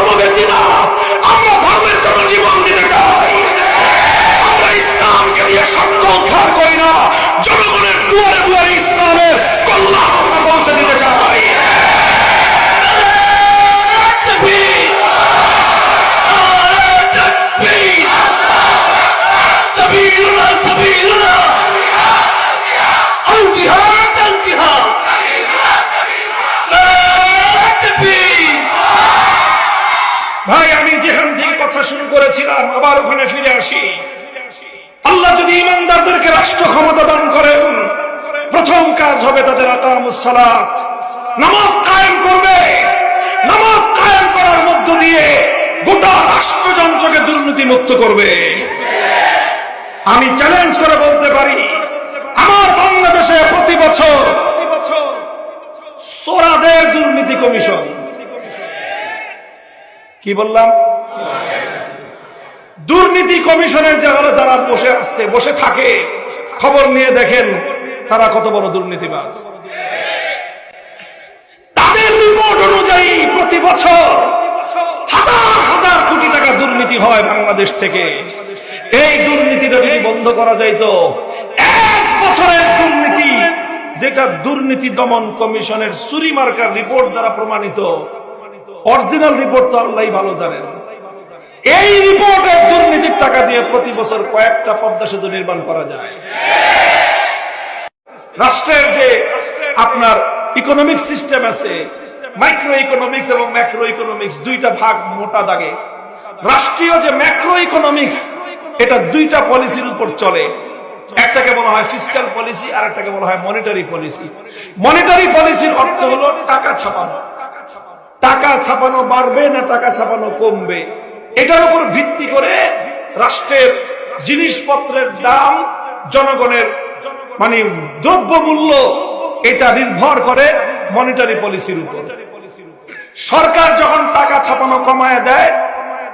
ধর্ম বেচি না, আমরা ধর্মের জন্য জীবন দিতে চাই। আমরা ইসলামকে দিয়ে স্বার্থ উদ্ধার করি না, জনগণের দুয়ারে দুয়ারে ইসলামের কল্যাণ আমরা পৌঁছে দিতে চাই। ভাই, আমি যেখান থেকে কথা শুরু করেছিলাম আবার ওখানে ফিরে আসি। আল্লাহ যদি ইমানদারদেরকে রাষ্ট্র ক্ষমতা দান করেন, প্রথম কাজ হবে তাদের আকামুস সালাত, নামাজ কায়েম করবে। নামাজ কায়েম করার মধ্য দিয়ে গোটা রাষ্ট্রযন্ত্রকে দুর্নীতি মুক্ত করবে। আমি চ্যালেঞ্জ করে বলতে পারি, আমার বাংলাদেশে প্রতি বছর চোরাদের দুর্নীতি কমিশন, কি বললাম, দুর্নীতি কমিশনের যারা যারা বসে থাকে, খবর নিয়ে দেখেন তারা কত বড় দুর্নীতিবাজ। তাদের রিপোর্ট অনুযায়ী প্রতি বছর হাজার হাজার কোটি টাকা দুর্নীতি হয় বাংলাদেশ থেকে। এই দুর্নীতিটা যদি বন্ধ করা যাইতো, এক বছরের দুর্নীতি, যেটা দুর্নীতি দমন কমিশনের চুরি মার্কার রিপোর্ট দ্বারা প্রমাণিত, অরিজিনাল রিপোর্ট তো আল্লাহই ভালো জানেন। এই রিপোর্টের দুর্নীতির টাকা দিয়ে প্রতি বছর কয়েকটা পদ্মা সেতু নির্মাণ করা যায়। রাষ্ট্রের যে আপনার ইকোনমিক সিস্টেম আছে, মাইক্রো ইকোনমিক্স এবং ম্যাক্রো ইকোনমিক্স, দুইটা ভাগ মোটা দাগে। রাষ্ট্রীয় যে ম্যাক্রো ইকোনমিক্স, এটা দুইটা পলিসির উপর চলে। একটাকে বলা হয় ফিসক্যাল পলিসি, আর একটাকে বলা হয় মনিটারি পলিসি। মনিটারি পলিসির অর্থ হলো টাকা ছাপানো। টাকা ছাপানো বাড়বে না টাকা ছাপানো কমবে, এটার উপর ভিত্তি করে রাষ্ট্রের জিনিসপত্রের দাম, জনগণের মানে দ্রব্যমূল্য, এটা নির্ভর করে মনিটারি পলিসির উপর। সরকার যখন টাকা ছাপানো কমায় দেয়,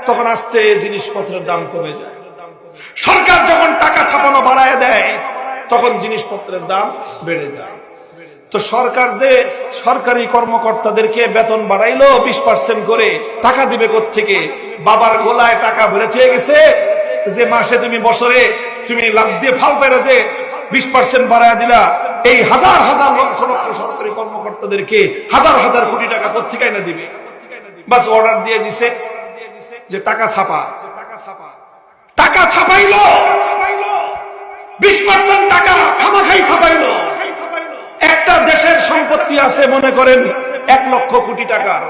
তখন আস্তে জিনিসপত্রের দাম কমে যায়। সরকার যখন টাকা ছাপানো বাড়ায় দেয়, তখন জিনিসপত্রের দাম বেড়ে যায়। তো সরকার যে সরকারি কর্মকর্তাদেরকে বেতন বাড়াইলো 20% করে, টাকা দিবে কোত্থেকে? বাবার গোলায় টাকা ভরে থয়ে গেছে যে মাসে তুমি, বছরে তুমি লাভ দিয়ে ফাল পেরে যে 20% বাড়ায় দিলা। এই হাজার হাজার লক্ষ লক্ষ সরকারি কর্মকর্তাদেরকে হাজার হাজার কোটি টাকা কোত্থেকে এনে দিবে? বাস অর্ডার দিয়ে দিছে যে টাকা ছাপা। টাকা ছাপাইলো, 20% টাকা খামাখাই ছাপাইলো। একটা দেশের সম্পত্তি আছে মনে করেন 1 লক্ষ কোটি টাকার,